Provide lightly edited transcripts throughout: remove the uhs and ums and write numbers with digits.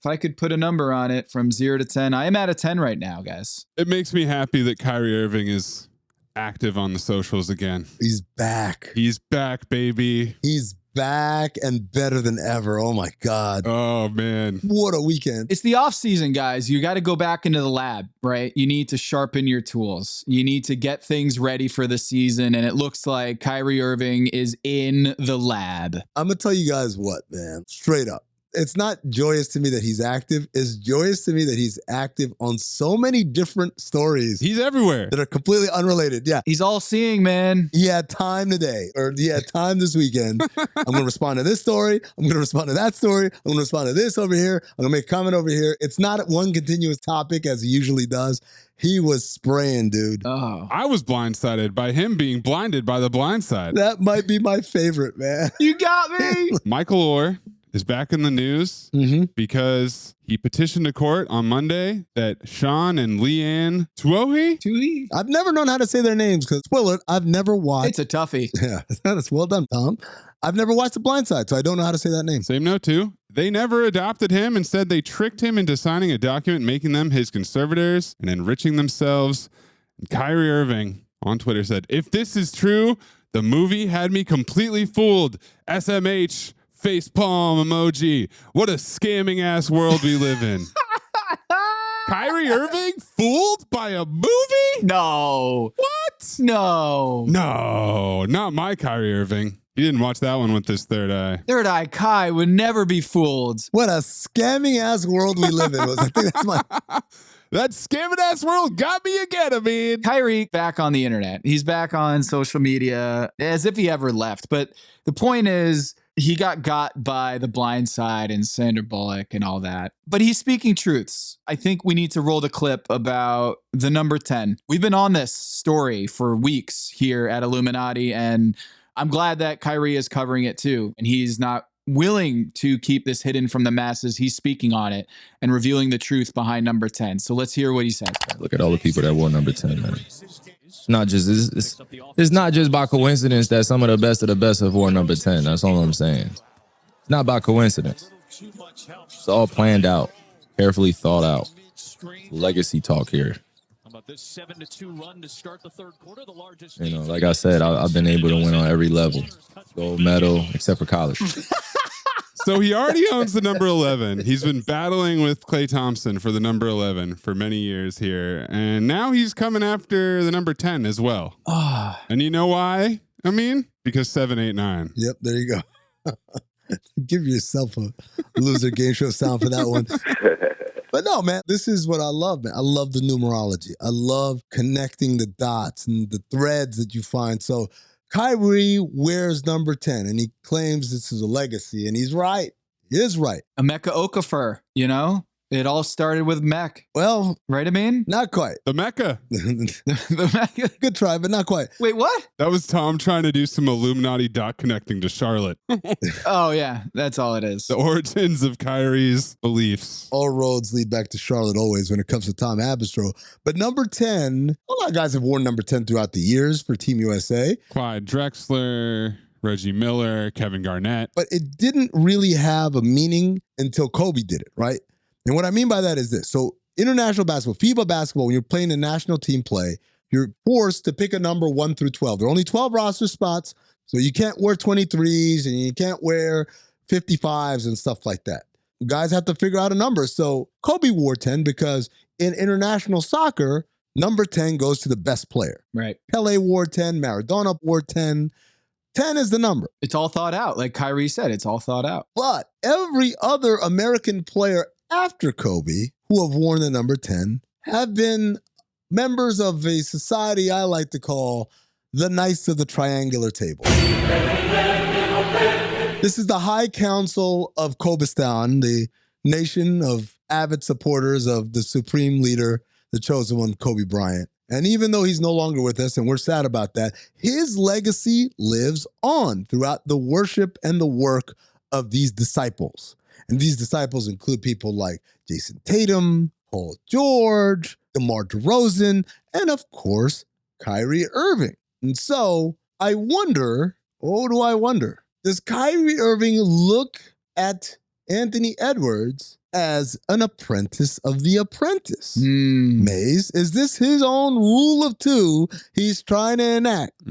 If I could put a number on it from 0 to 10, I am at a 10 right now, guys. It makes me happy that Kyrie Irving is active on the socials again. He's back. He's back, baby. He's back and better than ever. Oh my God. Oh man. What a weekend. It's the off season, guys. You got to go back into the lab, right? You need to sharpen your tools. You need to get things ready for the season. And it looks like Kyrie Irving is in the lab. I'm going to tell you guys what, man, straight up. It's not joyous to me that he's active. It's joyous to me that he's active on so many different stories. He's everywhere. That are completely unrelated. Yeah. He's all seeing, man. He had time today, or he had time this weekend. I'm going to respond to this story. I'm going to respond to that story. I'm going to respond to this over here. I'm going to make a comment over here. It's not one continuous topic as he usually does. He was spraying, dude. Oh, I was blindsided by him being blinded by the blind side. That might be my favorite, man. you got me. Michael Orr is back in the news because he petitioned a court on Monday that Sean and Leanne Tuohy. I've never known how to say their names because, spoiler, I've never watched. It's a toughie. Yeah, that's well done, Tom. I've never watched The Blind Side, so I don't know how to say that name. Same note, too. They never adopted him. Instead, they tricked him into signing a document making them his conservators and enriching themselves. And Kyrie Irving on Twitter said, "If this is true, the movie had me completely fooled. SMH. Facepalm emoji. What a scamming ass world we live in." Kyrie Irving fooled by a movie? No. What? No. No, not my Kyrie Irving. He didn't watch that one with his third eye. Third Eye Kai would never be fooled. What a scamming ass world we live in. I think that's my. That scamming ass world got me again, Amin. Kyrie back on the internet. He's back on social media as if he ever left. But the point is, he got by The Blind Side and Sandra Bullock and all that. But he's speaking truths. I think we need to roll the clip about the number 10. We've been on this story for weeks here at Illuminati, and I'm glad that Kyrie is covering it too. And he's not willing to keep this hidden from the masses. He's speaking on it and revealing the truth behind number 10. So let's hear what he says. Look at all the people that wore number 10, man. It's not just by coincidence that some of the best have worn number 10. That's all I'm saying. It's not by coincidence. It's all planned out, carefully thought out. Legacy talk here. You know, like I said, I've been able to win on every level. Gold medal, except for college. So he already owns the number 11. He's been battling with Klay Thompson for the number 11 for many years here. And now he's coming after the number 10 as well. And you know why, Amin? Because 7, 8, 9. Yep, there you go. Give yourself a loser game show sound for that one. But no, man, this is what I love, man. I love the numerology. I love connecting the dots and the threads that you find. So Kyrie wears number 10, and he claims this is a legacy, and he's right. He is right. Emeka Okafor, you know? It all started with Mech. Well, right, Amin? Not quite. The Mecca. The Mecca. Good try, but not quite. Wait, what? That was Tom trying to do some Illuminati dot connecting to Charlotte. Oh, yeah. That's all it is. The origins of Kyrie's beliefs. All roads lead back to Charlotte always when it comes to Tom Abistro. But number 10, a lot of guys have worn number 10 throughout the years for Team USA. Clyde Drexler, Reggie Miller, Kevin Garnett. But it didn't really have a meaning until Kobe did it, right? And what I mean by that is this. So international basketball, FIBA basketball, when you're playing a national team play, you're forced to pick a number 1 through 12. There are only 12 roster spots, so you can't wear 23s and you can't wear 55s and stuff like that. You guys have to figure out a number. So Kobe wore 10 because in international soccer, number 10 goes to the best player. Right. Pele wore 10, Maradona wore 10. 10 is the number. It's all thought out. Like Kyrie said, it's all thought out. But every other American player after Kobe, who have worn the number 10, have been members of a society I like to call the Knights of the Triangular Table. This is the High Council of Kobistan, the nation of avid supporters of the supreme leader, the chosen one, Kobe Bryant. And even though he's no longer with us, and we're sad about that, his legacy lives on throughout the worship and the work of these disciples. And these disciples include people like Jason Tatum, Paul George, DeMar DeRozan, and of course, Kyrie Irving. And so I wonder, does Kyrie Irving look at Anthony Edwards as an apprentice of The Apprentice. Maze, is this his own rule of two he's trying to enact?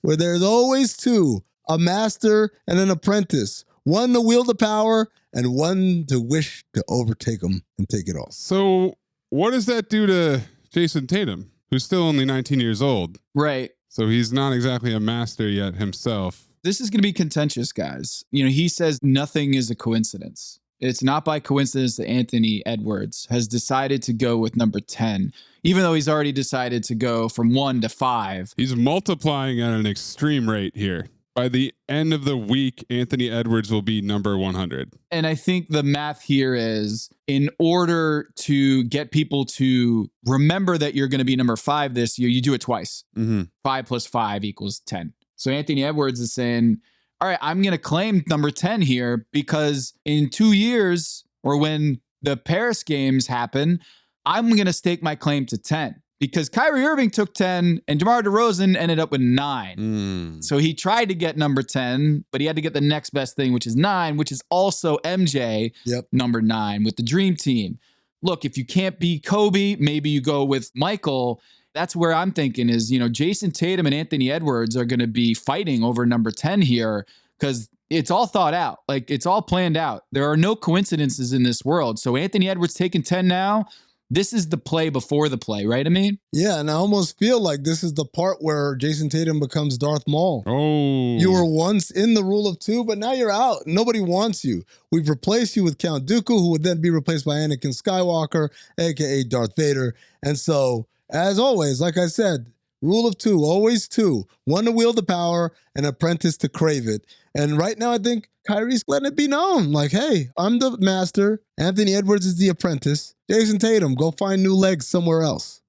Where there's always two, a master and an apprentice, one to wield the power and one to wish to overtake him and take it all. So what does that do to Jason Tatum, who's still only 19 years old? Right. So he's not exactly a master yet himself. This is going to be contentious, guys. You know, he says nothing is a coincidence. It's not by coincidence that Anthony Edwards has decided to go with number 10, even though he's already decided to go from 1 to 5. He's multiplying at an extreme rate here. By the end of the week, Anthony Edwards will be number 100. And I think the math here is, in order to get people to remember that you're going to be number 5 this year, you do it twice. 5 plus 5 equals 10. So Anthony Edwards is saying, all right, I'm going to claim number 10 here because in 2 years, or when the Paris games happen, I'm going to stake my claim to 10. Because Kyrie Irving took 10 and DeMar DeRozan ended up with 9. So he tried to get number 10, but he had to get the next best thing, which is 9, which is also MJ, number 9 with the Dream Team. Look, if you can't be Kobe, maybe you go with Michael. That's where I'm thinking is, you know, Jason Tatum and Anthony Edwards are going to be fighting over number 10 here because it's all thought out. Like, it's all planned out. There are no coincidences in this world. So Anthony Edwards taking 10 now. This is the play before the play, right, Amin? Yeah, and I almost feel like this is the part where Jason Tatum becomes Darth Maul. Oh. You were once in the rule of two, but now you're out. Nobody wants you. We've replaced you with Count Dooku, who would then be replaced by Anakin Skywalker, a.k.a. Darth Vader. And so, as always, like I said, rule of two, always two. One to wield the power, an apprentice to crave it. And right now, I think Kyrie's letting it be known. Like, hey, I'm the master. Anthony Edwards is the apprentice. Jason Tatum, go find new legs somewhere else.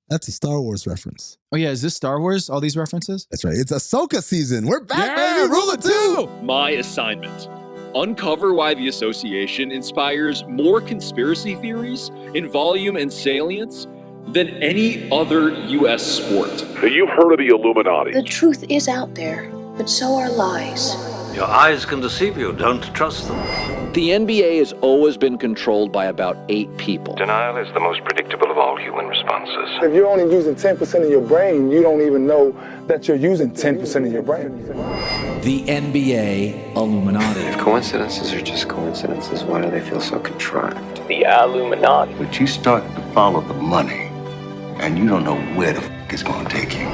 That's a Star Wars reference. Oh, yeah. Is this Star Wars, all these references? That's right. It's Ahsoka season. We're back, baby. Rule of two. My assignment. Uncover why the association inspires more conspiracy theories in volume and salience than any other U.S. sport. You've heard of the Illuminati. The truth is out there, but so are lies. Your eyes can deceive you. Don't trust them. The NBA has always been controlled by about 8 people. Denial is the most predictable of all human responses. If you're only using 10% of your brain, you don't even know that you're using 10% of your brain. The NBA Illuminati. If coincidences are just coincidences, why do they feel so contrived? The Illuminati. But you start to follow the money, and you don't know where the f*** it's going to take you.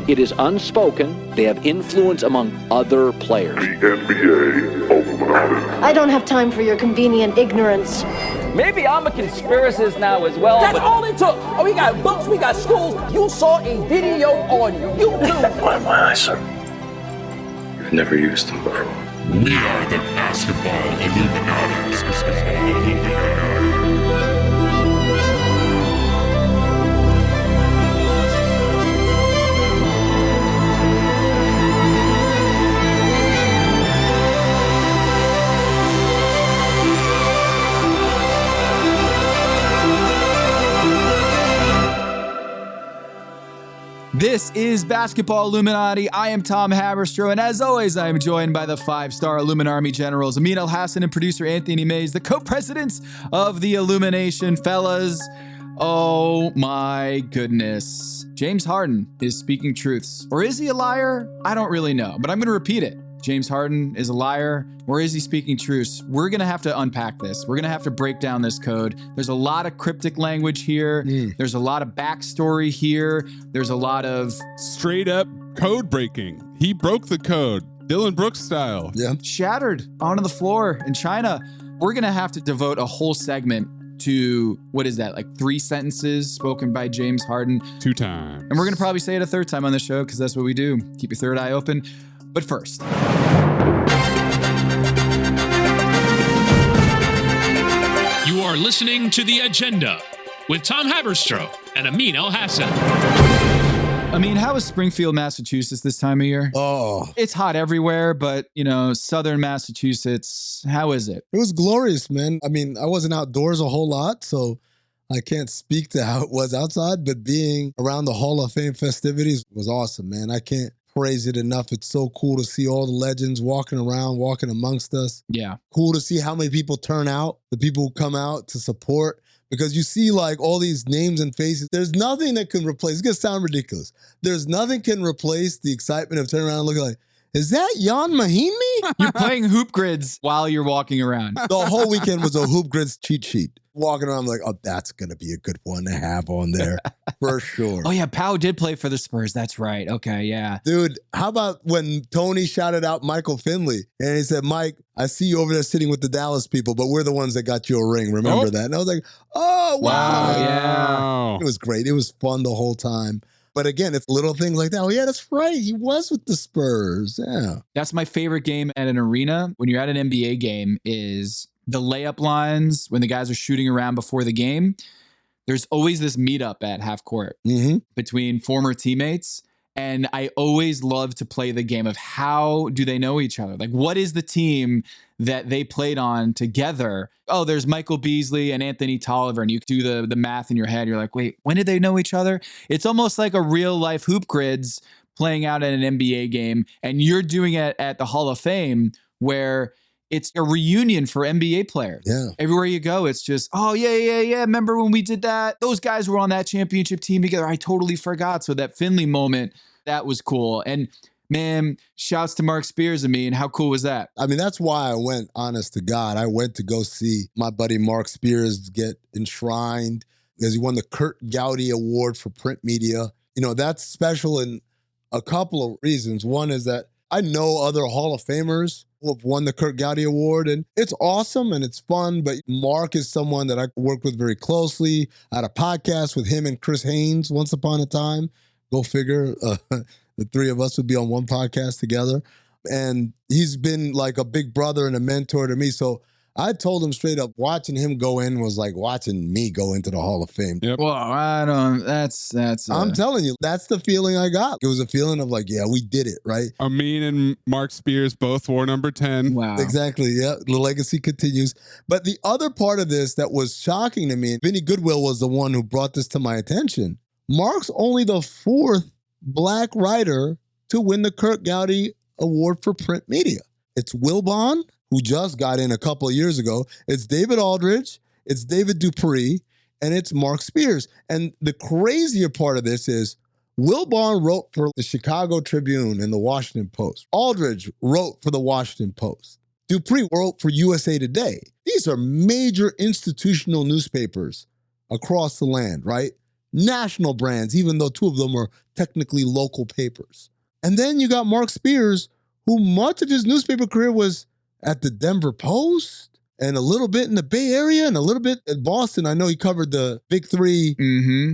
It is unspoken. They have influence among other players. The NBA Illuminati. I don't have time for your convenient ignorance. Maybe I'm a conspiracist now as well. That's all it took. Oh, we got books, we got schools. You saw a video on YouTube. Why my eyes, sir? You've never used them before. We are the basketball Illuminati. This is Basketball Illuminati. I am Tom Haberstroh, and as always, I am joined by the 5-star Illuminarmy generals, Amin Al-Hassan and producer Anthony Mays, the co-presidents of the Illumination. Fellas, oh my goodness. James Harden is speaking truths. Or is he a liar? I don't really know, but I'm going to repeat it. James Harden is a liar, or is he speaking truths? We're going to have to unpack this. We're going to have to break down this code. There's a lot of cryptic language here. There's a lot of backstory here. There's a lot of straight up code breaking. He broke the code, Dylan Brooks style. Yeah. Shattered onto the floor in China. We're going to have to devote a whole segment to, what is that, like 3 sentences spoken by James Harden. 2 times. And we're going to probably say it a 3rd time on the show because that's what we do. Keep your third eye open. But first, you are listening to The Agenda with Tom Haberstroh and Amin Al-Hassan. Amin, how is Springfield, Massachusetts this time of year? Oh, it's hot everywhere, but, you know, southern Massachusetts, how is it? It was glorious, man. I mean, I wasn't outdoors a whole lot, so I can't speak to how it was outside, but being around the Hall of Fame festivities was awesome, man. I can't praise it enough. It's so cool to see all the legends walking around, walking amongst us. Yeah. Cool to see how many people turn out, the people who come out to support. Because you see like all these names and faces. There's nothing that can replace, it's going to sound ridiculous. There's nothing can replace the excitement of turning around and looking like, is that Jan Mahinmi? You're playing hoop grids while you're walking around. The whole weekend was a hoop grids cheat sheet. Walking around, I'm like, oh, that's going to be a good one to have on there for sure. Oh, yeah. Pau did play for the Spurs. That's right. Okay, yeah. Dude, how about when Tony shouted out Michael Finley and he said, Mike, I see you over there sitting with the Dallas people, but we're the ones that got you a ring. Remember that? And I was like, oh, wow. Yeah. It was great. It was fun the whole time. But again, it's little things like that. Oh, yeah, that's right. He was with the Spurs. Yeah. That's my favorite game at an arena. When you're at an NBA game is the layup lines when the guys are shooting around before the game. There's always this meetup at half court between former teammates. And I always love to play the game of how do they know each other? Like, what is the team that they played on together? Oh, there's Michael Beasley and Anthony Tolliver, and you do the math in your head. You're like, wait, when did they know each other? It's almost like a real life hoop grids playing out at an NBA game, and you're doing it at the Hall of Fame where it's a reunion for NBA players. Yeah. Everywhere you go, it's just, oh, yeah. Remember when we did that? Those guys were on that championship team together. I totally forgot. So that Finley moment, that was cool. And man, shouts to Marc Spears and me. And how cool was that? I mean, that's why I went, honest to God. I went to go see my buddy Marc Spears get enshrined because he won the Curt Gowdy Award for print media. You know, that's special in a couple of reasons. One is that I know other Hall of Famers who have won the Curt Gowdy Award, and it's awesome and it's fun, but Marc is someone that I worked with very closely. I had a podcast with him and Chris Haynes once upon a time. Go figure. The three of us would be on one podcast together. And he's been like a big brother and a mentor to me. So I told him straight up, watching him go in was like watching me go into the Hall of Fame. Yep. Well, I don't, that's. I'm telling you, that's the feeling I got. It was a feeling of like, yeah, we did it, right? Amin and Marc Spears both wore number 10. Wow. Exactly. Yeah. The legacy continues. But the other part of this that was shocking to me, Vinny Goodwill was the one who brought this to my attention. Marc's only the fourth Black writer to win the Curt Gowdy Award for print media. It's Wilbon, who just got in a couple of years ago. It's David Aldridge, it's David Dupree, and it's Marc Spears. And the crazier part of this is Wilbon wrote for the Chicago Tribune and the Washington Post. Aldridge wrote for the Washington Post. Dupree wrote for USA Today. These are major institutional newspapers across the land, right? National brands, even though two of them are technically local papers. And then you got Marc Spears, who much of his newspaper career was at the Denver Post and a little bit in the Bay Area and a little bit at Boston. I know he covered the big three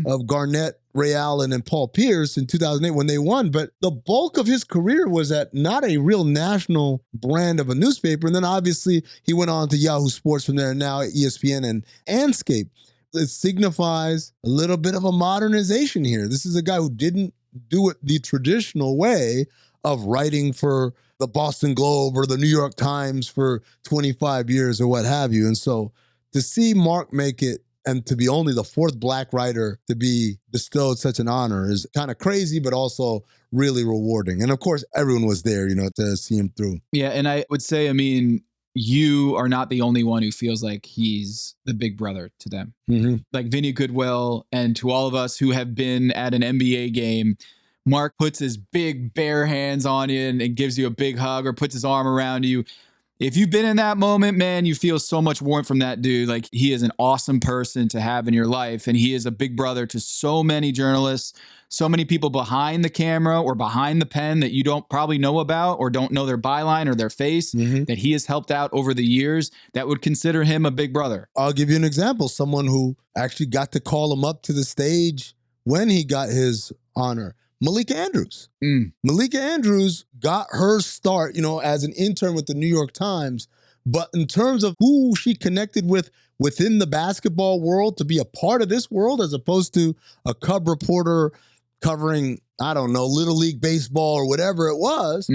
of Garnett, Ray Allen, and Paul Pierce in 2008 when they won. But the bulk of his career was at not a real national brand of a newspaper. And then obviously he went on to Yahoo Sports from there, now at ESPN and Anscape. It signifies a little bit of a modernization here. This is a guy who didn't do it the traditional way of writing for the Boston Globe or the New York Times for 25 years or what have you. And so to see Marc make it and to be only the fourth Black writer to be bestowed such an honor is kind of crazy, but also really rewarding. And of course, everyone was there, you know, to see him through. Yeah, and I would say, I mean, you are not the only one who feels like he's the big brother to them. Like Vinny Goodwill, and to all of us who have been at an NBA game, Marc puts his big bare hands on you and gives you a big hug or puts his arm around you. If you've been in that moment, man, you feel so much warmth from that dude. Like, he is an awesome person to have in your life. And he is a big brother to so many journalists, so many people behind the camera or behind the pen that you don't probably know about or don't know their byline or their face that he has helped out over the years that would consider him a big brother. I'll give you an example. Someone who actually got to call him up to the stage when he got his honor. Malika Andrews. Malika Andrews got her start, you know, as an intern with the New York Times. But in terms of who she connected with within the basketball world to be a part of this world, as opposed to a cub reporter covering, I don't know, Little League baseball or whatever it was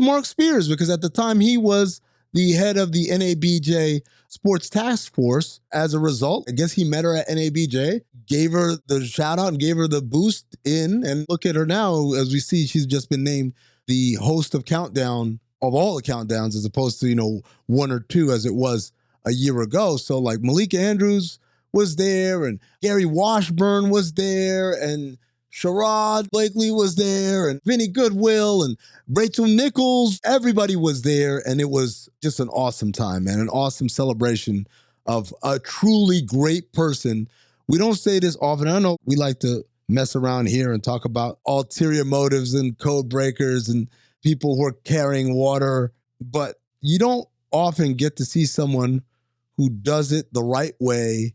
Marc Spears. Because at the time he was the head of the NABJ Sports Task Force as a result. I guess he met her at NABJ, gave her the shout out and gave her the boost in. And look at her now. As we see, she's just been named the host of Countdown, of all the countdowns, as opposed to, one or two as it was a year ago. So like Malika Andrews was there, and Gary Washburn was there, and Sherrod Blakely was there, and Vinny Goodwill, and Rachel Nichols. Everybody was there, and it was just an awesome time, man. An awesome celebration of a truly great person. We don't say this often. I know we like to mess around here and talk about ulterior motives and code breakers and people who are carrying water, but you don't often get to see someone who does it the right way,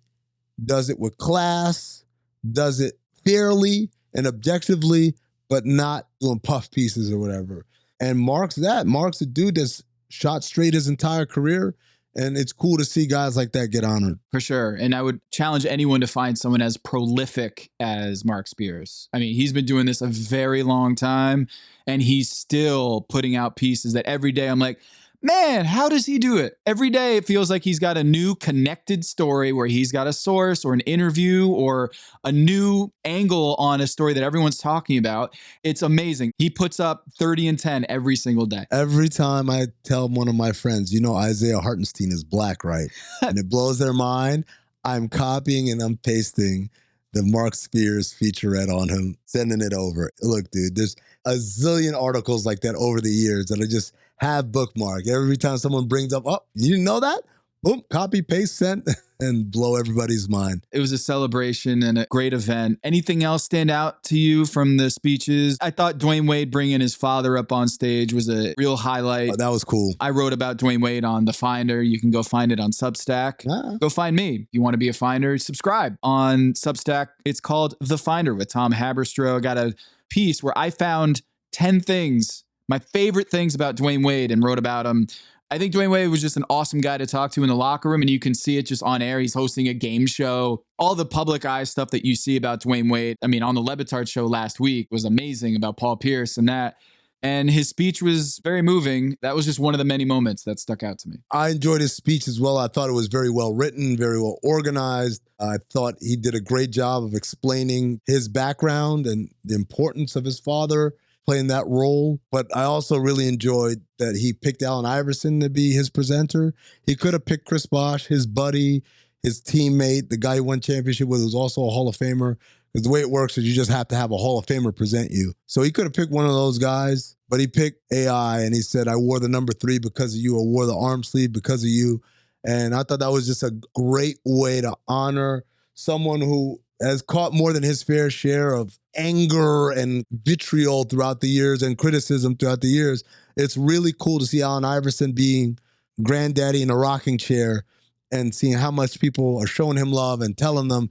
does it with class, does it fairly and objectively, but not doing puff pieces or whatever. And Marc's that. Marc's a dude that's shot straight his entire career, and it's cool to see guys like that get honored. For sure. And I would challenge anyone to find someone as prolific as Marc Spears. I mean, he's been doing this a very long time, and he's still putting out pieces that every day I'm like, man, how does he do it? Every day it feels like he's got a new connected story where he's got a source or an interview or a new angle on a story that everyone's talking about. It's amazing. He puts up 30 and 10 every single day. Every time I tell one of my friends, Isaiah Hartenstein is black, right? And it blows their mind. I'm copying and I'm pasting the Marc Spears featurette on him, sending it over. Look, dude, there's a zillion articles like that over the years that I just have bookmarked. Every time someone brings up, oh, you didn't know that? Boom, copy, paste, send, and blow everybody's mind. It was a celebration and a great event. Anything else stand out to you from the speeches? I thought Dwayne Wade bringing his father up on stage was a real highlight. Oh, that was cool. I wrote about Dwayne Wade on The Finder. You can go find it on Substack. Ah. Go find me. If you want to be a finder, subscribe on Substack. It's called The Finder with Tom Haberstroh. I got a piece where I found 10 things, my favorite things about Dwayne Wade, and wrote about him. I think Dwayne Wade was just an awesome guy to talk to in the locker room, and you can see it just on air. He's hosting a game show. All the public eye stuff that you see about Dwayne Wade, I mean, on the Lebitard show last week was amazing about Paul Pierce and that. And his speech was very moving. That was just one of the many moments that stuck out to me. I enjoyed his speech as well. I thought it was very well written, very well organized. I thought he did a great job of explaining his background and the importance of his father playing that role. But I also really enjoyed that he picked Allen Iverson to be his presenter. He could have picked Chris Bosh, his buddy, his teammate, the guy who won championship with, who's also a Hall of Famer. Because the way it works is you just have to have a Hall of Famer present you. So he could have picked one of those guys, but he picked AI, and he said, I wore the number 3 because of you. I wore the arm sleeve because of you. And I thought that was just a great way to honor someone who has caught more than his fair share of anger and vitriol throughout the years and criticism throughout the years. It's really cool to see Allen Iverson being granddaddy in a rocking chair and seeing how much people are showing him love and telling them,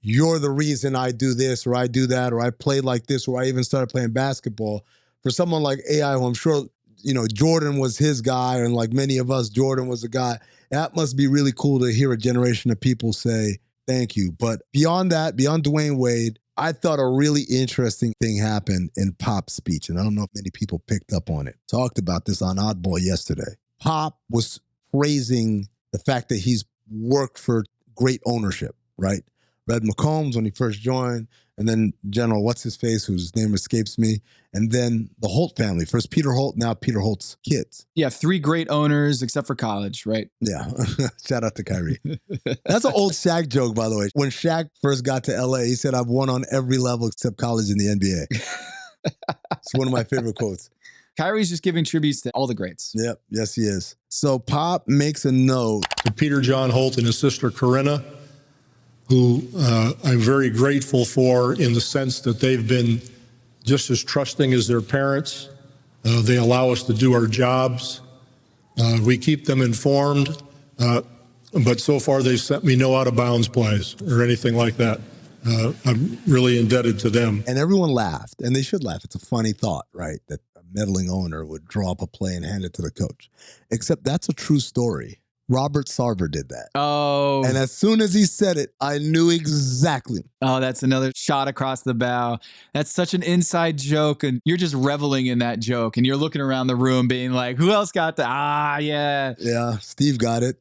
you're the reason I do this or I do that or I play like this or I even started playing basketball. For someone like AI, who I'm sure, Jordan was his guy, and like many of us, Jordan was the guy. That must be really cool to hear a generation of people say, thank you. But beyond that, beyond Dwayne Wade, I thought a really interesting thing happened in Pop's speech, and I don't know if many people picked up on it. Talked about this on Oddball yesterday. Pop was praising the fact that he's worked for great ownership, right? Red McCombs when he first joined, and then General What's-His-Face, whose name escapes me, and then the Holt family. First Peter Holt, now Peter Holt's kids. Yeah, 3 great owners except for college, right? Yeah, shout out to Kyrie. That's an old Shaq joke, by the way. When Shaq first got to LA, he said, I've won on every level except college in the NBA. It's one of my favorite quotes. Kyrie's just giving tributes to all the greats. Yep, yes he is. So Pop makes a note. To Peter John Holt and his sister Corinna, who I'm very grateful for in the sense that they've been just as trusting as their parents. They allow us to do our jobs. We keep them informed, but so far they've sent me no out-of-bounds plays or anything like that. I'm really indebted to them. And everyone laughed, and they should laugh. It's a funny thought, right, that a meddling owner would draw up a play and hand it to the coach. Except that's a true story. Robert Sarver did that. Oh. And as soon as he said it, I knew exactly. Oh, that's another shot across the bow. That's such an inside joke. And you're just reveling in that joke. And you're looking around the room being like, who else got that? Ah, yeah. Yeah, Steve got it.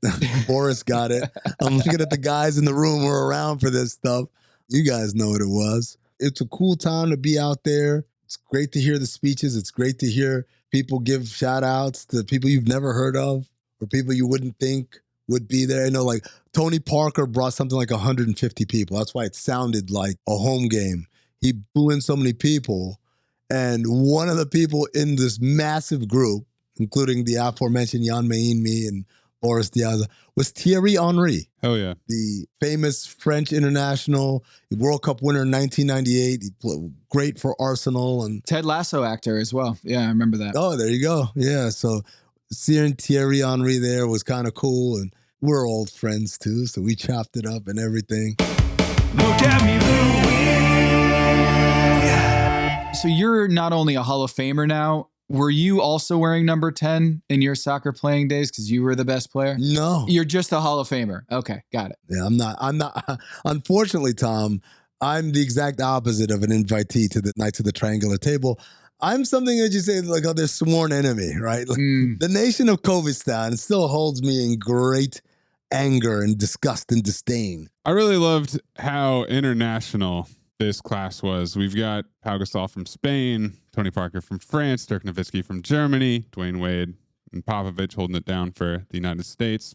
Boris got it. I'm looking at the guys in the room who are around for this stuff. You guys know what it was. It's a cool time to be out there. It's great to hear the speeches. It's great to hear people give shout outs to people you've never heard of or people you wouldn't think would be there. You know, like Tony Parker brought something like 150 people. That's why it sounded like a home game. He blew in so many people. And one of the people in this massive group, including the aforementioned Jan Mahinmi and Boris Diaz, was Thierry Henry. Hell yeah. The famous French international, World Cup winner in 1998. He played great for Arsenal. And Ted Lasso actor as well. Yeah, I remember that. Oh, there you go. Yeah, so seeing Thierry Henry there was kind of cool. And we're old friends too, so we chopped it up and everything. Look at me, Louis. So you're not only a Hall of Famer now, were you also wearing number 10 in your soccer playing days because you were the best player? No. You're just a Hall of Famer. Okay, got it. Yeah, I'm not. Unfortunately, Tom, I'm the exact opposite of an invitee to the Knights of the Triangular Table. I'm something that you say like, oh, their sworn enemy, right? Like, the nation of Kovistan still holds me in great anger and disgust and disdain. I really loved how international this class was. We've got Pau Gasol from Spain, Tony Parker from France, Dirk Nowitzki from Germany, Dwayne Wade and Popovich holding it down for the United States.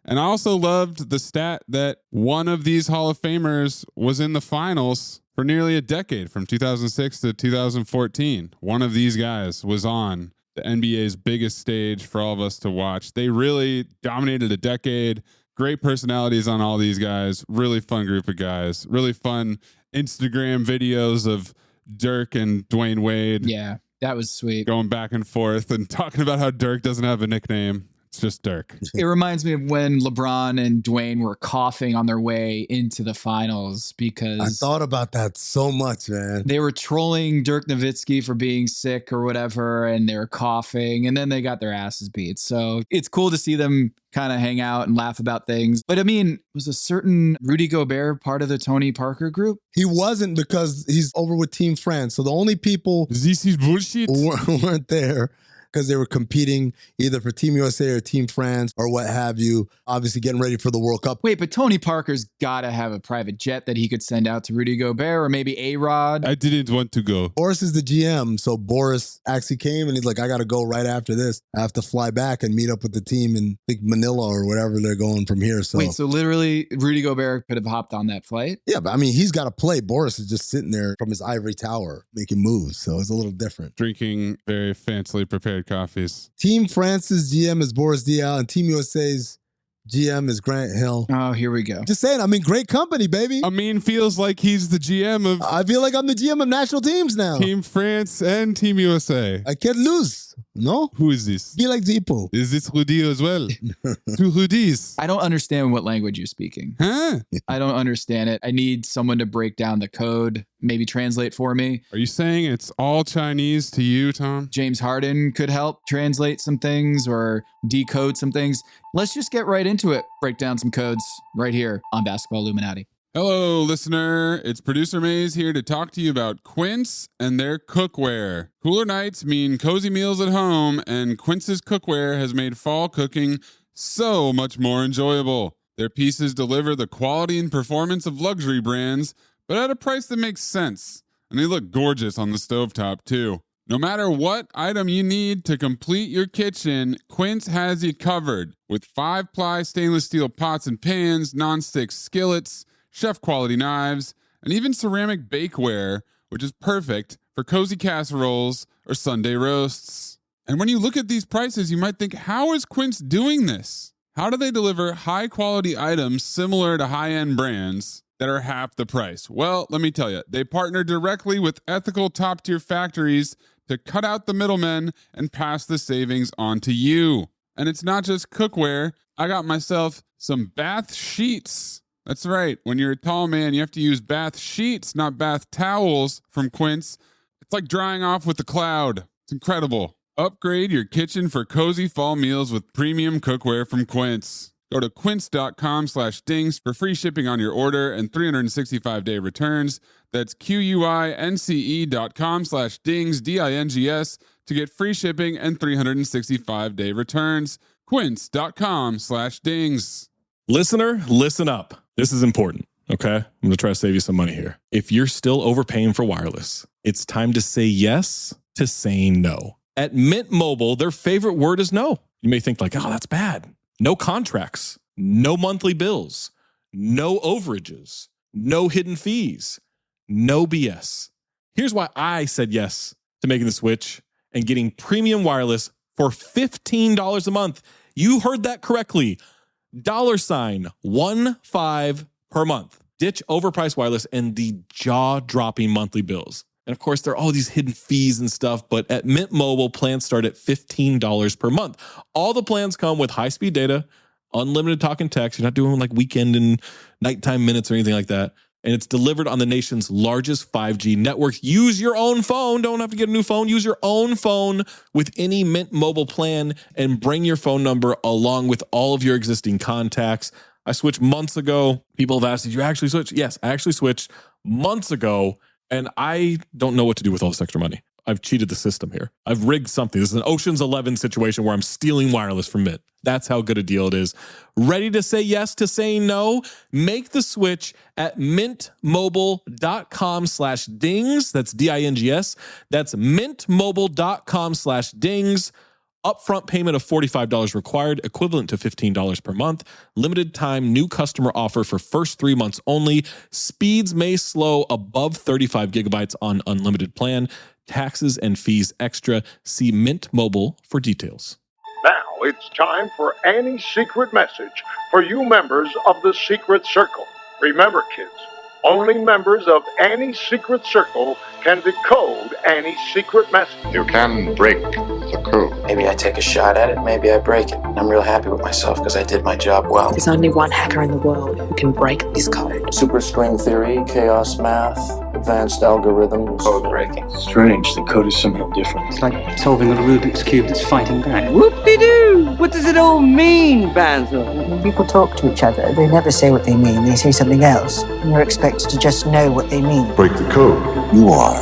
And I also loved the stat that one of these Hall of Famers was in the finals for nearly a decade, from 2006 to 2014. One of these guys was on the NBA's biggest stage for all of us to watch. They really dominated a decade. Great personalities on all these guys. Really fun group of guys. Really fun Instagram videos of Dirk and Dwayne Wade. Yeah, that was sweet. Going back and forth and talking about how Dirk doesn't have a nickname. It's just Dirk. It reminds me of when LeBron and Dwayne were coughing on their way into the finals because I thought about that so much, man. They were trolling Dirk Nowitzki for being sick or whatever, and they were coughing, and then they got their asses beat. So it's cool to see them kind of hang out and laugh about things. But I mean, was a certain Rudy Gobert part of the Tony Parker group? He wasn't because he's over with Team France. So the only people this is bullshit who weren't there because they were competing either for Team USA or Team France or what have you, obviously getting ready for the World Cup. Wait, but Tony Parker's got to have a private jet that he could send out to Rudy Gobert or maybe A-Rod. I didn't want to go. Boris is the GM, so Boris actually came and he's like, I got to go right after this. I have to fly back and meet up with the team in, I think, Manila or whatever they're going from here. So wait, so literally Rudy Gobert could have hopped on that flight? Yeah, but I mean, he's got to play. Boris is just sitting there from his ivory tower making moves, so it's a little different. Drinking very fancily prepared coffees. Team France's GM is Boris Diaw, and Team USA's GM is Grant Hill. Oh, here we go. Just saying, I mean, great company, baby. Amin feels like he's the GM of... I feel like I'm the GM of national teams now. Team France and Team USA. I can't lose. No? Who is this? Be like Zippo. Is this Rudy as well? Two Rudis. I don't understand what language you're speaking. Huh? I don't understand it. I need someone to break down the code, maybe translate for me. Are you saying it's all Chinese to you, Tom? James Harden could help translate some things or decode some things. Let's just get right into it. Break down some codes right here on Basketball Illuminati. Hello, listener. It's Producer Maze here to talk to you about Quince and their cookware. Cooler nights mean cozy meals at home, and Quince's cookware has made fall cooking so much more enjoyable. Their pieces deliver the quality and performance of luxury brands, but at a price that makes sense. And they look gorgeous on the stovetop, too. No matter what item you need to complete your kitchen, Quince has you covered with 5-ply stainless steel pots and pans, nonstick skillets, chef-quality knives, and even ceramic bakeware, which is perfect for cozy casseroles or Sunday roasts. And when you look at these prices, you might think, how is Quince doing this? How do they deliver high-quality items similar to high-end brands that are half the price? Well, let me tell you, they partner directly with ethical top-tier factories to cut out the middlemen and pass the savings on to you. And it's not just cookware. I got myself some bath sheets. That's right. When you're a tall man, you have to use bath sheets, not bath towels from Quince. It's like drying off with the cloud. It's incredible. Upgrade your kitchen for cozy fall meals with premium cookware from Quince. Go to quince.com/dings for free shipping on your order and 365-day returns. That's QUINCE.com/dings, DINGS, to get free shipping and 365-day returns. Quince.com/dings. Listener, listen up. This is important, okay? I'm going to try to save you some money here. If you're still overpaying for wireless, it's time to say yes to saying no. At Mint Mobile, their favorite word is no. You may think like, oh, that's bad. No contracts, no monthly bills, no overages, no hidden fees, no BS. Here's why I said yes to making the switch and getting premium wireless for $15 a month. You heard that correctly. $15 per month. Ditch overpriced wireless and the jaw-dropping monthly bills. And of course, there are all these hidden fees and stuff, but at Mint Mobile, plans start at $15 per month. All the plans come with high-speed data, unlimited talk and text. You're not doing like weekend and nighttime minutes or anything like that. And it's delivered on the nation's largest 5G network. Use your own phone. Don't have to get a new phone. Use your own phone with any Mint Mobile plan and bring your phone number along with all of your existing contacts. I switched months ago. People have asked, did you actually switch? Yes, I actually switched months ago, and I don't know what to do with all this extra money. I've cheated the system here. I've rigged something. This is an Ocean's 11 situation where I'm stealing wireless from Mint. That's how good a deal it is. Ready to say yes to saying no? Make the switch at mintmobile.com/dings. That's DINGS. That's mintmobile.com/dings. Upfront payment of $45 required, equivalent to $15 per month. Limited time new customer offer for first 3 months only. Speeds may slow above 35 gigabytes on unlimited plan. Taxes and fees extra. See Mint Mobile for details. Now it's time for Annie's secret message for you members of the Secret Circle. Remember, kids, only members of Annie's Secret Circle can decode Annie's secret message. You can break the code. Maybe I take a shot at it, maybe I break it. I'm real happy with myself because I did my job well. There's only one hacker in the world who can break this code. Superstring theory, chaos math, advanced algorithms. Code breaking. Strange, the code is somehow different. It's like solving a Rubik's Cube that's fighting back. Whoop-de-doo! What does it all mean, Basil? When people talk to each other, they never say what they mean. They say something else. And you're expected to just know what they mean. Break the code. You are,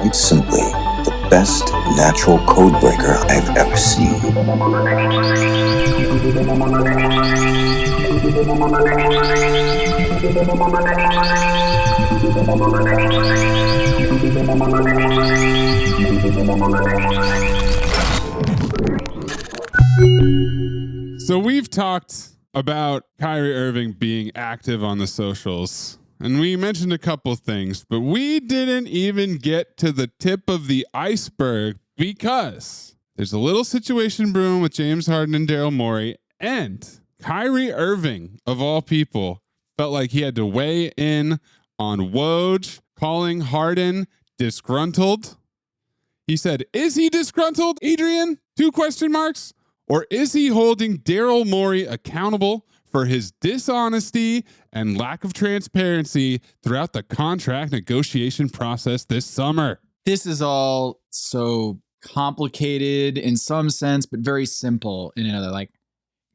quite simply, the best natural code breaker I've ever seen. So we've talked about Kyrie Irving being active on the socials, and we mentioned a couple things, but we didn't even get to the tip of the iceberg because there's a little situation brewing with James Harden and Daryl Morey, and Kyrie Irving, of all people, felt like he had to weigh in on Woj calling Harden disgruntled. He said, is he disgruntled, Adrian? 2 question marks. Or is he holding Daryl Morey accountable for his dishonesty and lack of transparency throughout the contract negotiation process this summer? This is all so complicated in some sense, but very simple in another. Like,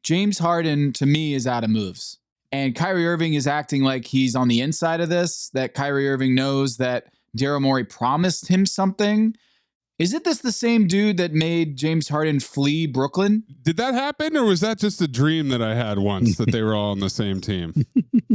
James Harden, to me, is out of moves. And Kyrie Irving is acting like he's on the inside of this, that Kyrie Irving knows that Daryl Morey promised him something. Isn't this the same dude that made James Harden flee Brooklyn? Did that happen, or was that just a dream that I had once that they were all on the same team?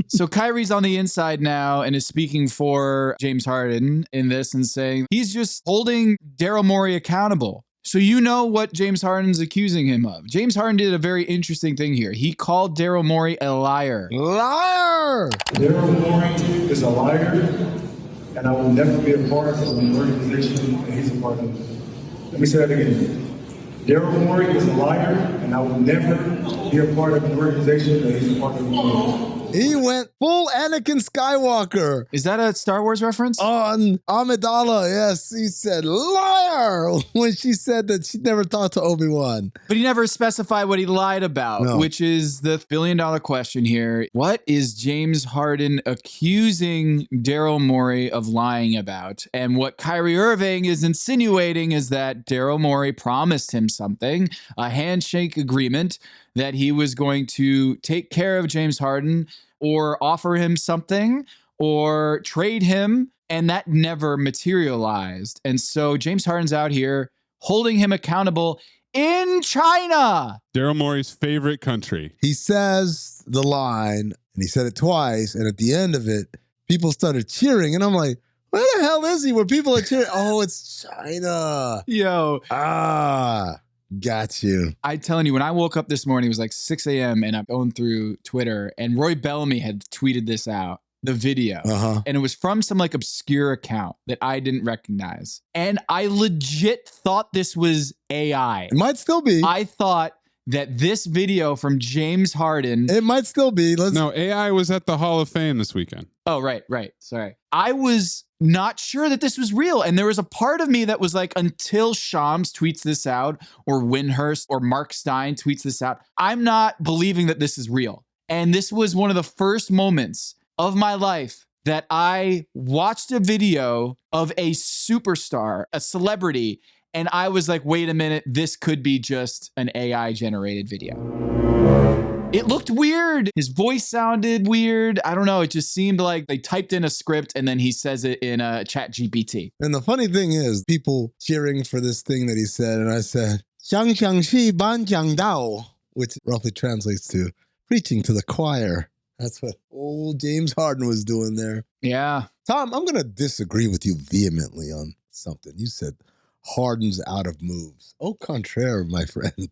So Kyrie's on the inside now and is speaking for James Harden in this and saying he's just holding Daryl Morey accountable. So you know what James Harden's accusing him of. James Harden did a very interesting thing here. He called Daryl Morey a liar. Liar! Daryl Morey is a liar, and I will never be a part of an organization that he's a part of. Let me say that again. Daryl Morey is a liar, and I will never be a part of an organization that he's a part of. He went full Anakin Skywalker. Is that a Star Wars reference? On Amidala, yes. He said, liar, when she said that she never talked to Obi-Wan. But he never specified what he lied about, which is the billion-dollar question here. What is James Harden accusing Daryl Morey of lying about? And what Kyrie Irving is insinuating is that Daryl Morey promised him something, a handshake agreement, that he was going to take care of James Harden or offer him something or trade him, and that never materialized. And so James Harden's out here holding him accountable in China. Daryl Morey's favorite country. He says the line, and he said it twice, and at the end of it, people started cheering, and I'm like, where the hell is he? Where people are cheering? Oh, it's China. Yo. Got you. I'm telling you, when I woke up this morning, it was like 6 a.m. and I'm going through Twitter, and Roy Bellamy had tweeted this out, the video. And it was from some like obscure account that I didn't recognize. And I legit thought this was AI. It might still be. I thought that this video from James Harden. It might still be. No, AI was at the Hall of Fame this weekend. Oh, right. Sorry. I was not sure that this was real. And there was a part of me that was like, until Shams tweets this out, or Windhurst or Mark Stein tweets this out, I'm not believing that this is real. And this was one of the first moments of my life that I watched a video of a superstar, a celebrity, and I was like, wait a minute, this could be just an AI generated video. It looked weird. His voice sounded weird. I don't know. It just seemed like they typed in a script and then he says it in a chat GPT. And the funny thing is, people cheering for this thing that he said, and I said, Xiang Xiang Shi Ban Jiang Dao, which roughly translates to preaching to the choir. That's what old James Harden was doing there. Yeah. Tom, I'm going to disagree with you vehemently on something. You said Harden's out of moves. Au contraire, my friend.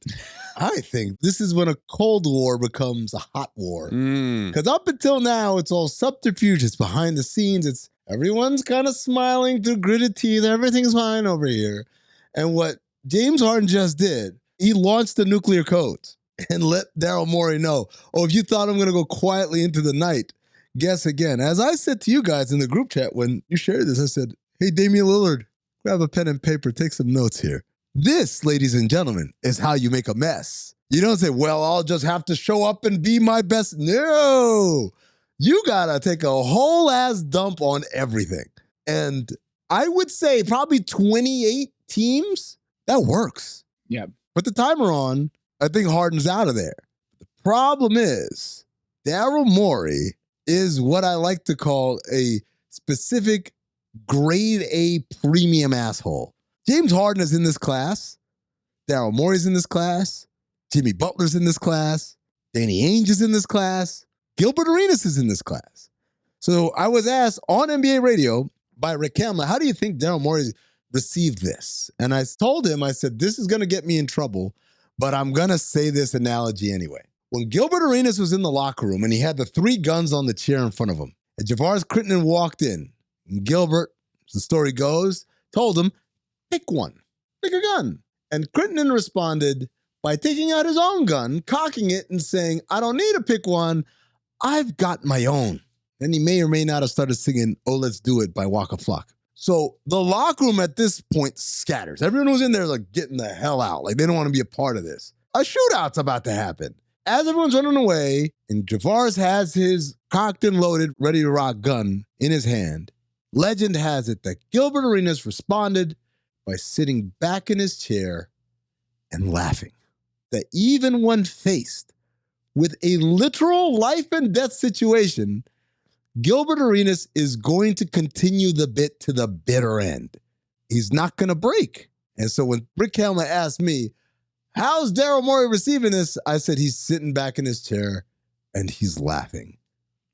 I think this is when a Cold War becomes a hot war. Because up until now, it's all subterfuge. It's behind the scenes. It's everyone's kind of smiling through gritted teeth. Everything's fine over here. And what James Harden just did, he launched the nuclear codes and let Daryl Morey know, oh, if you thought I'm going to go quietly into the night, guess again. As I said to you guys in the group chat when you shared this, I said, hey, Damian Lillard, grab a pen and paper, take some notes here. This, ladies and gentlemen, is how you make a mess. You don't say, well, I'll just have to show up and be my best. No, you got to take a whole ass dump on everything. And I would say probably 28 teams, that works. Yeah. Put the timer on. I think Harden's out of there. The problem is, Daryl Morey is what I like to call a specific grade A premium asshole. James Harden is in this class. Daryl Morey's in this class. Jimmy Butler's in this class. Danny Ainge is in this class. Gilbert Arenas is in this class. So I was asked on NBA radio by Rick Kamla, how do you think Daryl Morey received this? And I told him, I said, this is going to get me in trouble, but I'm going to say this analogy anyway. When Gilbert Arenas was in the locker room and he had the 3 guns on the chair in front of him, and Javaris Crittenton walked in, and Gilbert, as the story goes, told him, pick one, pick a gun. And Crittenton responded by taking out his own gun, cocking it, and saying, I don't need to pick one, I've got my own. And he may or may not have started singing Oh, Let's Do It by Waka Flocka. So the locker room at this point scatters. Everyone who's in there like getting the hell out. Like they don't want to be a part of this. A shootout's about to happen. As everyone's running away, and Javaris has his cocked and loaded, ready to rock gun in his hand, legend has it that Gilbert Arenas responded by sitting back in his chair and laughing. That even when faced with a literal life and death situation, Gilbert Arenas is going to continue the bit to the bitter end. He's not going to break. And so when Rick Kamla asked me, how's Daryl Morey receiving this? I said he's sitting back in his chair and he's laughing,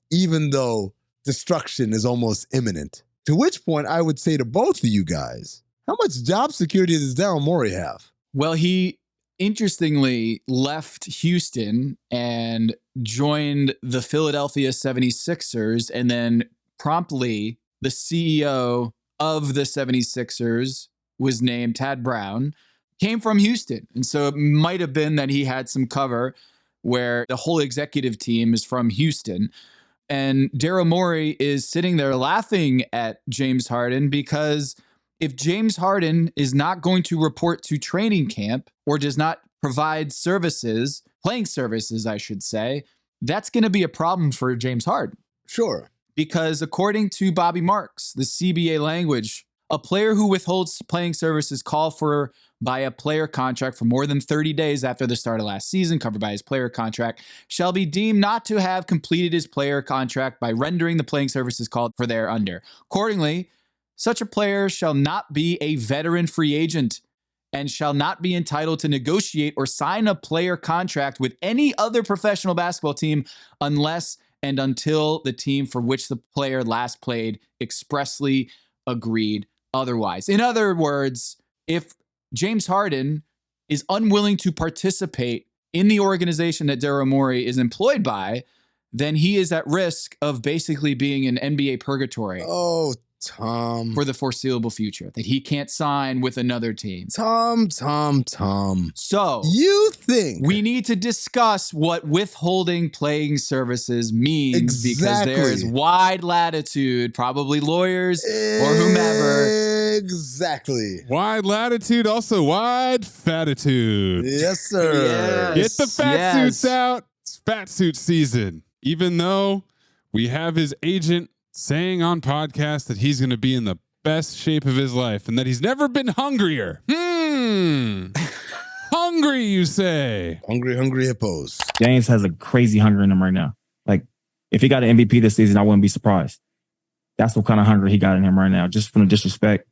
even though destruction is almost imminent. To which point I would say to both of you guys, how much job security does Daryl Morey have? Well, he interestingly left Houston and joined the Philadelphia 76ers, and then promptly the CEO of the 76ers was named Tad Brown, came from Houston. And so it might have been that he had some cover where the whole executive team is from Houston. And Daryl Morey is sitting there laughing at James Harden because if James Harden is not going to report to training camp or does not provide services, playing services, I should say, that's going to be a problem for James Harden. Sure. Because according to Bobby Marks, the CBA language A player who withholds playing services called for by a player contract for more than 30 days after the start of last season, covered by his player contract, shall be deemed not to have completed his player contract by rendering the playing services called for thereunder. Accordingly, such a player shall not be a veteran free agent and shall not be entitled to negotiate or sign a player contract with any other professional basketball team unless and until the team for which the player last played expressly agreed otherwise. In other words, if James Harden is unwilling to participate in the organization that Daryl Morey is employed by, then he is at risk of basically being in NBA purgatory. Oh, Tom. For the foreseeable future, that he can't sign with another team. Tom. So, you think we need to discuss what withholding playing services means because there is wide latitude, probably lawyers or whomever. Exactly. Wide latitude, also wide fatitude. Yes, sir. Yes. Get the fat suits out. It's fat suit season. Even though we have his agent saying on podcast that he's going to be in the best shape of his life and that he's never been hungrier. Hungry, you say? Hungry hippos. James has a crazy hunger in him right now. Like, if he got an MVP this season, I wouldn't be surprised. That's what kind of hunger he got in him right now, just from the disrespect.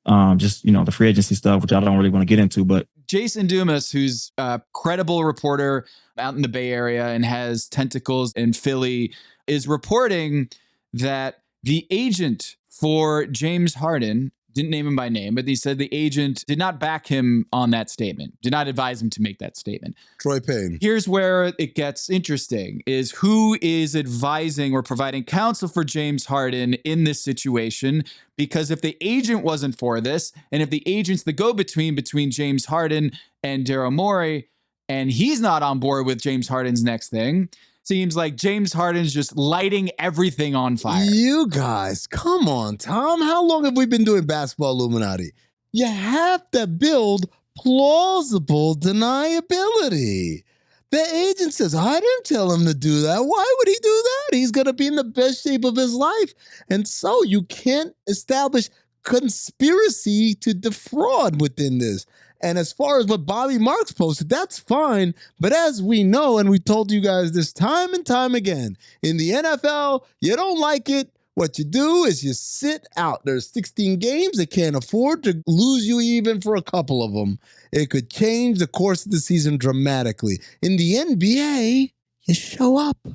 The free agency stuff, which I don't really want to get into, but Jason Dumas, who's a credible reporter out in the Bay Area and has tentacles in Philly, is reporting that the agent for James Harden, didn't name him by name, but he said the agent did not back him on that statement, did not advise him to make that statement. Troy Payne. Here's where it gets interesting, is who is advising or providing counsel for James Harden in this situation? Because if the agent wasn't for this, and if the agent's the go-between between James Harden and Daryl Morey, and he's not on board with James Harden's next thing, seems like James Harden's just lighting everything on fire. You guys, come on, Tom. How long have we been doing basketball Illuminati? You have to build plausible deniability. The agent says, I didn't tell him to do that. Why would he do that? He's going to be in the best shape of his life. And so you can't establish conspiracy to defraud within this. And as far as what Bobby Marks posted, that's fine. But as we know, and we told you guys this time and time again, in the NFL, you don't like it. What you do is you sit out. There's 16 games. They can't afford to lose you even for a couple of them. It could change the course of the season dramatically. In the NBA, you show up.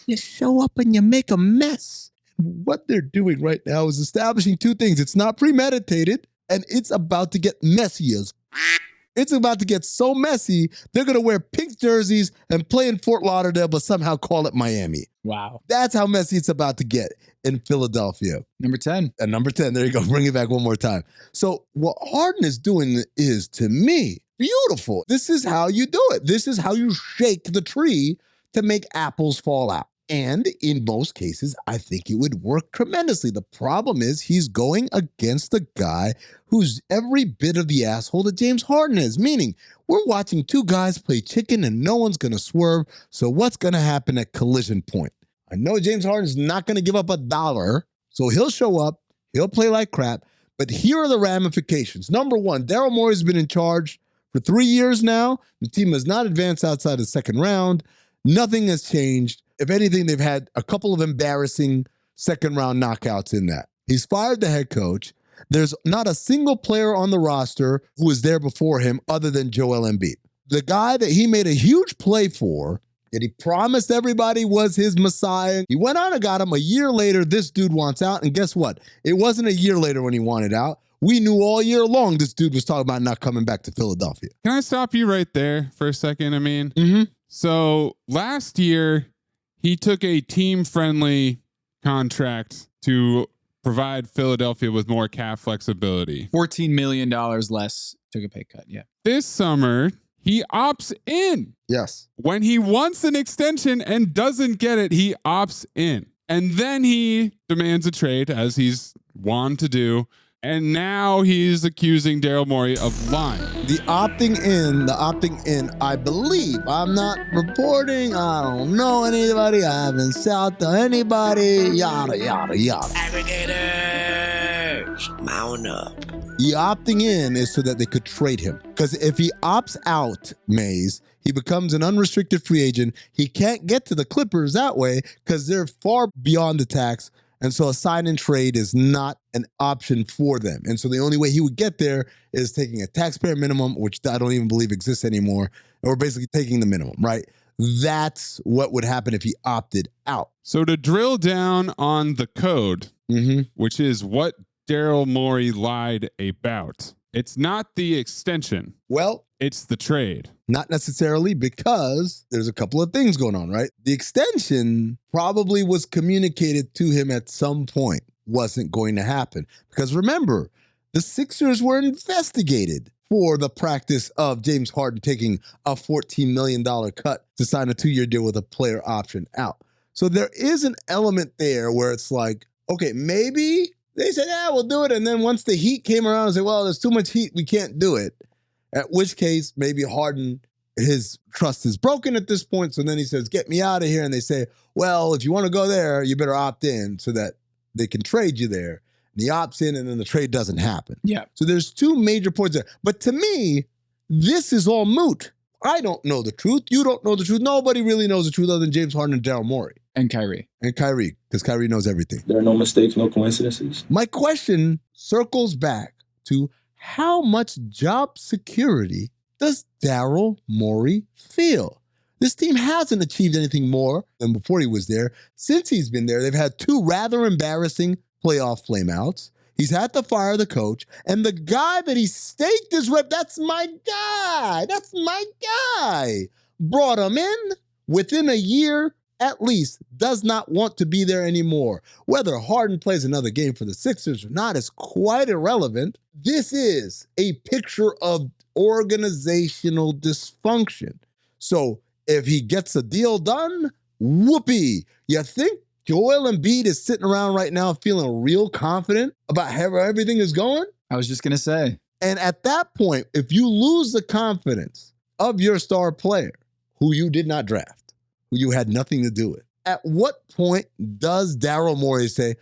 You show up and you make a mess. What they're doing right now is establishing two things. It's not premeditated, and it's about to get messy as it's about to get so messy, they're going to wear pink jerseys and play in Fort Lauderdale, but somehow call it Miami. Wow. That's how messy it's about to get in Philadelphia. Number 10. And number 10, there you go. Bring it back one more time. So what Harden is doing is, to me, beautiful. This is how you do it. This is how you shake the tree to make apples fall out. And in most cases, I think it would work tremendously. The problem is he's going against a guy who's every bit of the asshole that James Harden is, meaning we're watching two guys play chicken and no one's going to swerve. So what's going to happen at collision point? I know James Harden's not going to give up $1, so he'll show up, he'll play like crap, but here are the ramifications. Number one, Daryl Morey's been in charge for 3 years now. The team has not advanced outside the second round. Nothing has changed. If anything, they've had a couple of embarrassing second-round knockouts in that. He's fired the head coach. There's not a single player on the roster who was there before him other than Joel Embiid. The guy that he made a huge play for, that he promised everybody was his messiah, he went on and got him. A year later, this dude wants out. And guess what? It wasn't a year later when he wanted out. We knew all year long this dude was talking about not coming back to Philadelphia. Can I stop you right there for a second, Amin? Mm-hmm. So last year, he took a team-friendly contract to provide Philadelphia with more cap flexibility. $14 million less, took a pay cut, yeah. This summer, he opts in. Yes. When he wants an extension and doesn't get it, he opts in. And then he demands a trade, as he's wont to do. And now he's accusing Daryl Morey of lying. The opting in, I believe, I'm not reporting, I don't know anybody, I haven't sold to anybody, yada, yada, yada. Aggregator! fires mount up. The opting in is so that they could trade him. Because if he opts out, Mays, he becomes an unrestricted free agent. He can't get to the Clippers that way because they're far beyond the tax. And so a sign and trade is not an option for them. And so the only way he would get there is taking a taxpayer minimum, which I don't even believe exists anymore, or basically taking the minimum, right? That's what would happen if he opted out. So to drill down on the code, which is what Daryl Morey lied about, it's not the extension. Well, it's the trade. Not necessarily, because there's a couple of things going on, right? The extension probably was communicated to him at some point, wasn't going to happen. Because remember, the Sixers were investigated for the practice of James Harden taking a $14 million cut to sign a 2-year deal with a player option out. So there is an element there where it's like, okay, maybe they said, yeah, we'll do it. And then once the heat came around and said, well, there's too much heat, we can't do it. At which case, maybe Harden, his trust is broken at this point. So then he says, get me out of here. And they say, well, if you want to go there, you better opt in so that they can trade you there. And he opts in and then the trade doesn't happen. Yeah. So there's two major points there. But to me, this is all moot. I don't know the truth. You don't know the truth. Nobody really knows the truth other than James Harden and Daryl Morey. And Kyrie. And Kyrie, because Kyrie knows everything. There are no mistakes, no coincidences. My question circles back to how much job security does Daryl Morey feel? This team hasn't achieved anything more than before he was there. Since he's been there, they've had 2 rather embarrassing playoff flameouts. He's had to fire the coach. And the guy that he staked his rep, that's my guy. That's my guy. Brought him in within a year at least, does not want to be there anymore. Whether Harden plays another game for the Sixers or not is quite irrelevant. This is a picture of organizational dysfunction. So if he gets a deal done, whoopee. You think Joel Embiid is sitting around right now feeling real confident about how everything is going? I was just going to say. And at that point, if you lose the confidence of your star player, who you did not draft, who you had nothing to do with, at what point does Daryl Morey say,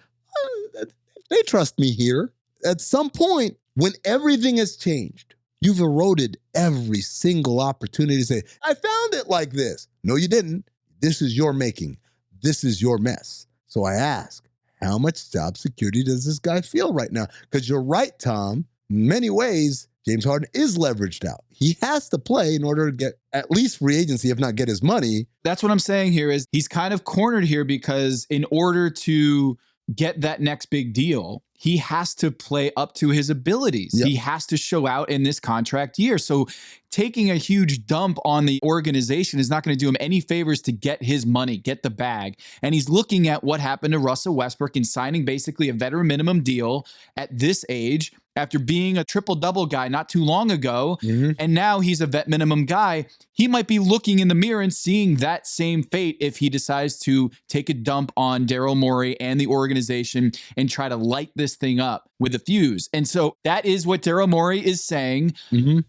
they trust me here? At some point, when everything has changed, you've eroded every single opportunity to say, I found it like this. No, you didn't. This is your making. This is your mess. So I ask, how much job security does this guy feel right now? Because you're right, Tom. In many ways, James Harden is leveraged out. He has to play in order to get at least free agency, if not get his money. That's what I'm saying here is he's kind of cornered here because in order to get that next big deal, he has to play up to his abilities. Yep. He has to show out in this contract year. So taking a huge dump on the organization is not going to do him any favors to get his money, get the bag. And he's looking at what happened to Russell Westbrook in signing basically a veteran minimum deal at this age after being a triple-double guy not too long ago. And now he's a vet minimum guy. He might be looking in the mirror and seeing that same fate if he decides to take a dump on Daryl Morey and the organization and try to light this thing up with a fuse. And so that is what Daryl Morey is saying.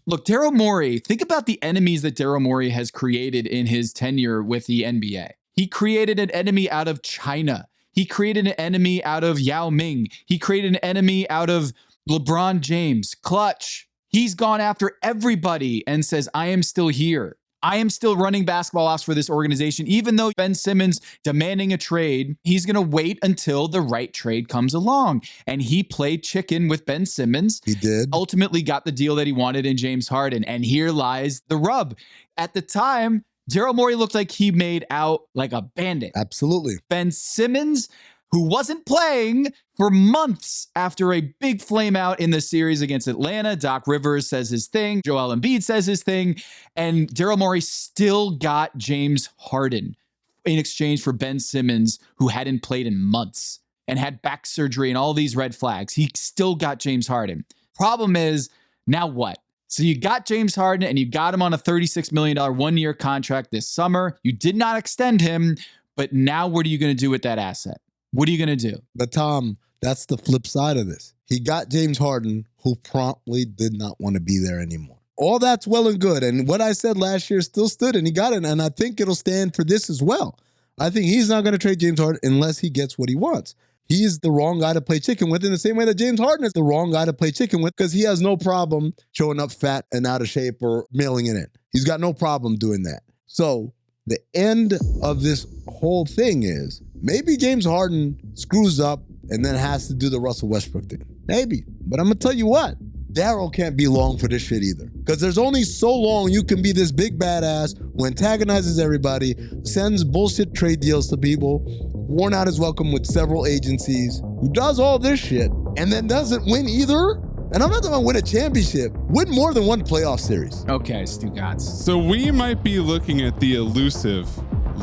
Look, Daryl Morey, think about the enemies that Daryl Morey has created in his tenure with the NBA. He created an enemy out of China. He created an enemy out of Yao Ming. He created an enemy out of LeBron James, Clutch. He's gone after everybody and says, I am still here. I am still running basketball ops for this organization. Even though Ben Simmons demanding a trade, he's going to wait until the right trade comes along. And he played chicken with Ben Simmons. He did. Ultimately got the deal that he wanted in James Harden. And here lies the rub. At the time, Daryl Morey looked like he made out like a bandit. Absolutely. Ben Simmons, who wasn't playing for months after a big flame out in the series against Atlanta. Doc Rivers says his thing. Joel Embiid says his thing. And Daryl Morey still got James Harden in exchange for Ben Simmons, who hadn't played in months and had back surgery and all these red flags. He still got James Harden. Problem is, now what? So you got James Harden and you got him on a $36 million one-year contract this summer. You did not extend him, but now what are you going to do with that asset? What are you going to do? But Tom, that's the flip side of this. He got James Harden, who promptly did not want to be there anymore. All that's well and good. And what I said last year still stood, and he got it. And I think it'll stand for this as well. I think he's not going to trade James Harden unless he gets what he wants. He's the wrong guy to play chicken with in the same way that James Harden is the wrong guy to play chicken with because he has no problem showing up fat and out of shape or mailing it in. He's got no problem doing that. So the end of this whole thing is maybe James Harden screws up and then has to do the Russell Westbrook thing. Maybe. But I'm going to tell you what. Daryl can't be long for this shit either. Because there's only so long you can be this big badass who antagonizes everybody, sends bullshit trade deals to people, worn out his welcome with several agencies, who does all this shit and then doesn't win either. And I'm not talking about win a championship. Win more than one playoff series. Okay, Stugotz. So we might be looking at the elusive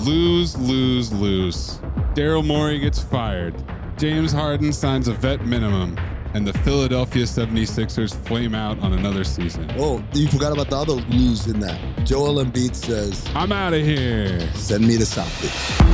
lose, lose, lose. Daryl Morey gets fired. James Harden signs a vet minimum. And the Philadelphia 76ers flame out on another season. Oh, you forgot about the other lose in that. Joel Embiid says, I'm out of here. Send me to South Beach.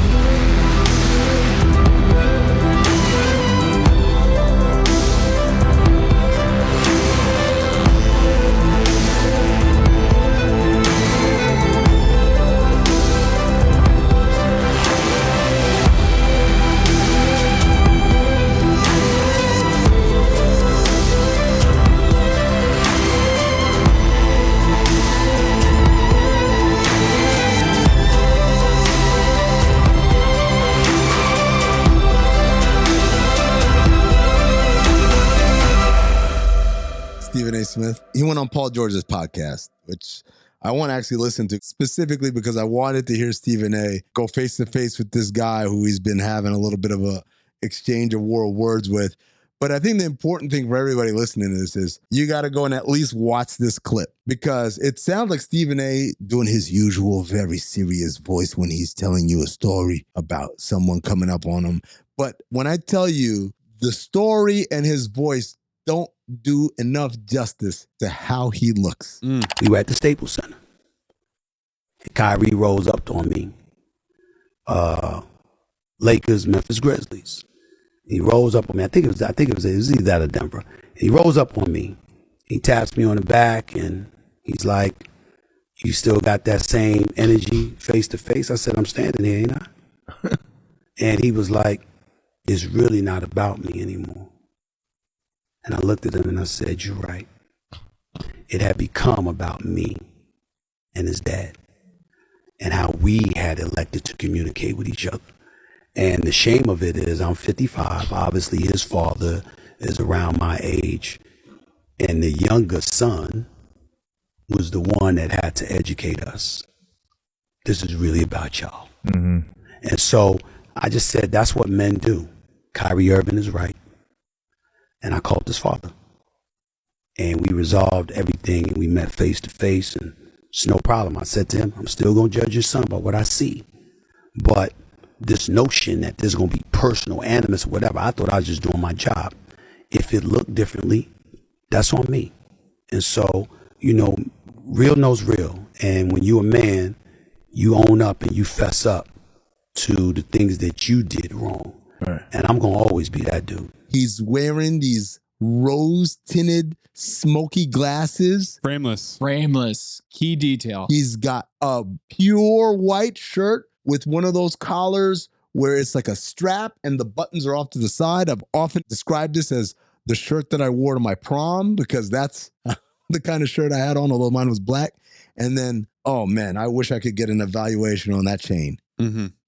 Stephen A. Smith. He went on Paul George's podcast, which I want to actually listen to specifically because I wanted to hear Stephen A. go face to face with this guy who he's been having a little bit of a exchange of war of words with. But I think the important thing for everybody listening to this is you got to go and at least watch this clip because it sounds like Stephen A. doing his usual very serious voice when he's telling you a story about someone coming up on him. But when I tell you the story and his voice don't do enough justice to how he looks. We were at the Staples Center. Kyrie rolls up on me. Lakers, Memphis Grizzlies. He rolls up on me. I think it was either that or Denver. He rolls up on me. He taps me on the back and he's like, "You still got that same energy face to face?" I said, "I'm standing here, ain't I?" And he was like, "It's really not about me anymore." And I looked at him and I said, "You're right. It had become about me and his dad and how we had elected to communicate with each other. And the shame of it is I'm 55. Obviously, his father is around my age. And the younger son was the one that had to educate us. This is really about y'all." Mm-hmm. And so I just said, that's what men do. Kyrie Irving is right. And I called his father. And we resolved everything. And we met face to face. And it's no problem. I said to him, "I'm still going to judge your son by what I see. But this notion that there's going to be personal animus or whatever, I thought I was just doing my job. If it looked differently, that's on me." And so, real knows real. And when you're a man, you own up and you fess up to the things that you did wrong. Right. And I'm going to always be that dude. He's wearing these rose-tinted, smoky glasses. Frameless. Key detail. He's got a pure white shirt with one of those collars where it's like a strap and the buttons are off to the side. I've often described this as the shirt that I wore to my prom because that's the kind of shirt I had on, although mine was black. And then, oh man, I wish I could get an evaluation on that chain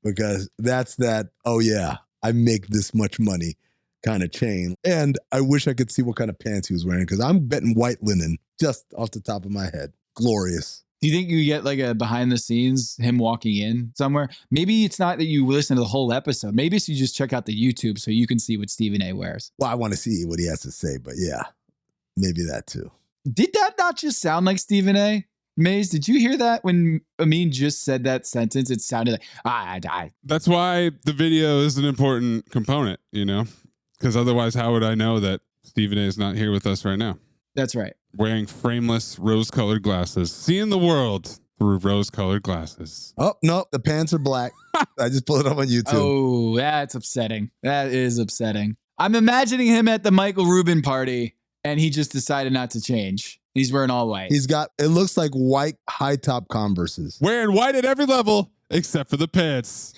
because that's that, oh yeah, I make this much money kind of chain. And I wish I could see what kind of pants he was wearing because I'm betting white linen just off the top of my head. Glorious. Do you think you get like a behind the scenes, him walking in somewhere? Maybe it's not that you listen to the whole episode. Maybe it's you just check out the YouTube so you can see what Stephen A. wears. Well, I want to see what he has to say, but yeah, maybe that too. Did that not just sound like Stephen A.? Maze, did you hear that when Amin just said that sentence? It sounded like, I die. That's why the video is an important component, because otherwise, how would I know that Stephen A. is not here with us right now? That's right. Wearing frameless rose-colored glasses. Seeing the world through rose-colored glasses. Oh, no, the pants are black. I just pulled it up on YouTube. Oh, that's upsetting. That is upsetting. I'm imagining him at the Michael Rubin party, and he just decided not to change. He's wearing all white. He's got, it looks like white high-top Converses. Wearing white at every level, except for the pants.